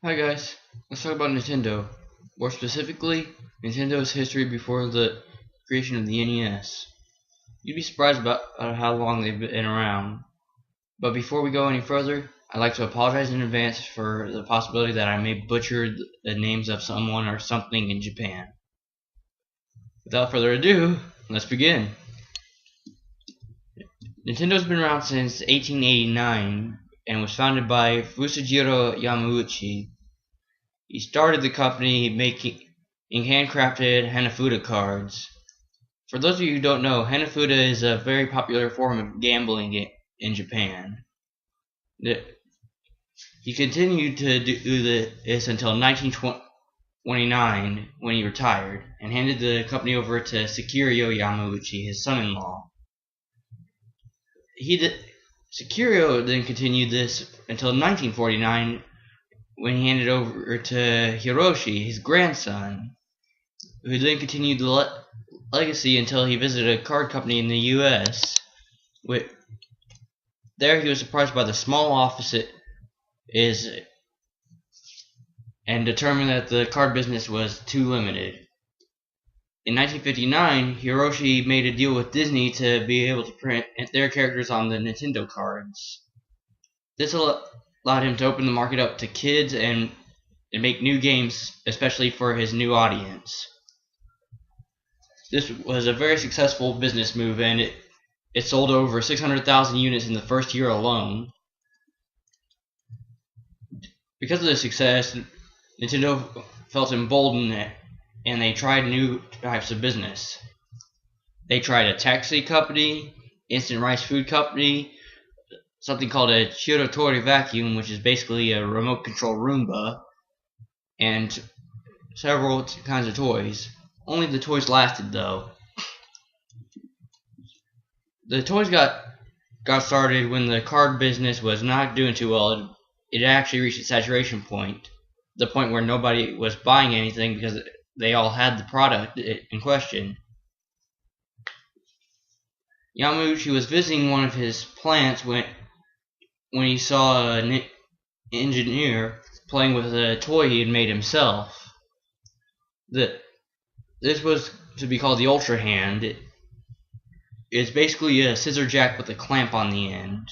Hi guys, let's talk about Nintendo. More specifically, Nintendo's history before the creation of the NES. You'd be surprised about how long they've been around. But before we go any further, I'd like to apologize in advance for the possibility that I may butcher the names of someone or something in Japan. Without further ado, let's begin. Nintendo's been around since 1889 and was founded by Fusajiro Yamauchi. He started the company making handcrafted hanafuda cards. For those of you who don't know, hanafuda is a very popular form of gambling in Japan. He continued to do this until 1929 when he retired and handed the company over to Sakiryo Yamauchi, his son-in-law. Sakiryo then continued this until 1949 when he handed over to Hiroshi, his grandson, who then continued the legacy until he visited a card company in the US. There he was surprised by the small office it is and determined that the card business was too limited. In 1959, Hiroshi made a deal with Disney to be able to print their characters on the Nintendo cards. This allowed him to open the market up to kids and make new games, especially for his new audience. This was a very successful business move, and it sold over 600,000 units in the first year alone. Because of the success, Nintendo felt emboldened and they tried new types of business. They tried a taxi company, instant rice food company, something called a Chirotori vacuum, which is basically a remote control Roomba, and several kinds of toys. Only the toys lasted though. The toys got started when the card business was not doing too well. It actually reached its saturation point, the point where nobody was buying anything because they all had the product in question. Yamauchi was visiting one of his plants when he saw an engineer playing with a toy he had made himself. This was to be called the Ultra Hand. It's basically a scissor jack with a clamp on the end.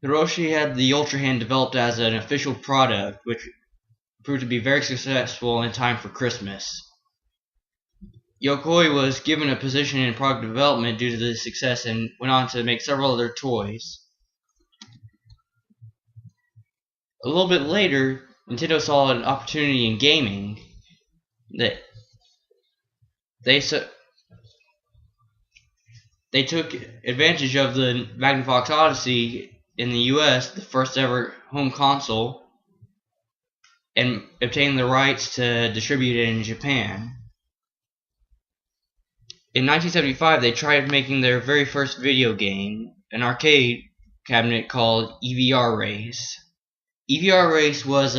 Hiroshi had the Ultra Hand developed as an official product, which proved to be very successful in time for Christmas. Yokoi was given a position in product development due to this success and went on to make several other toys. A little bit later, Nintendo saw an opportunity in gaming that they took advantage of the Magnavox Odyssey in the US, the first ever home console, and obtained the rights to distribute it in Japan. In 1975, they tried making their very first video game, an arcade cabinet called EVR Race. EVR Race was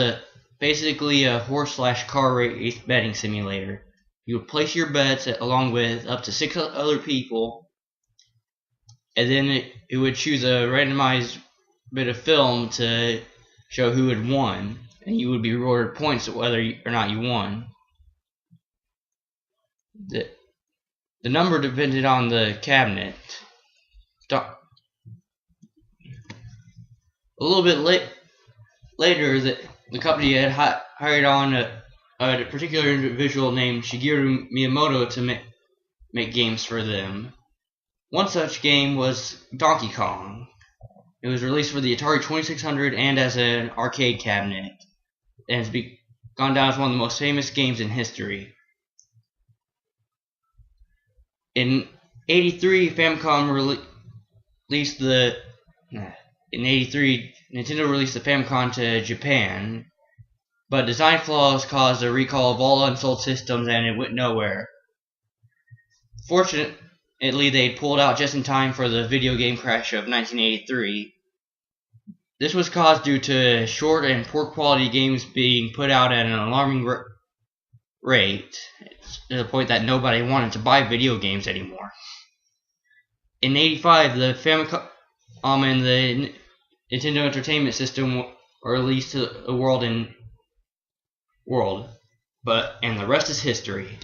basically a horse/car race betting simulator. You would place your bets along with up to 6 other people, and then it would choose a randomized bit of film to show who had won, and you would be rewarded points whether or not you won. The number depended on the cabinet. A little bit later, the company had hired on a particular individual named Shigeru Miyamoto to make games for them. One such game was Donkey Kong. It was released for the Atari 2600 and as an arcade cabinet, and has gone down as one of the most famous games in history. In 83, Nintendo released the Famicom to Japan, but design flaws caused a recall of all unsold systems and it went nowhere. Fortunately, they pulled out just in time for the video game crash of 1983. This was caused due to short and poor quality games being put out at an alarming rate, to the point that nobody wanted to buy video games anymore. In 85, the Famicom and the Nintendo Entertainment System or released to the world, and the rest is history.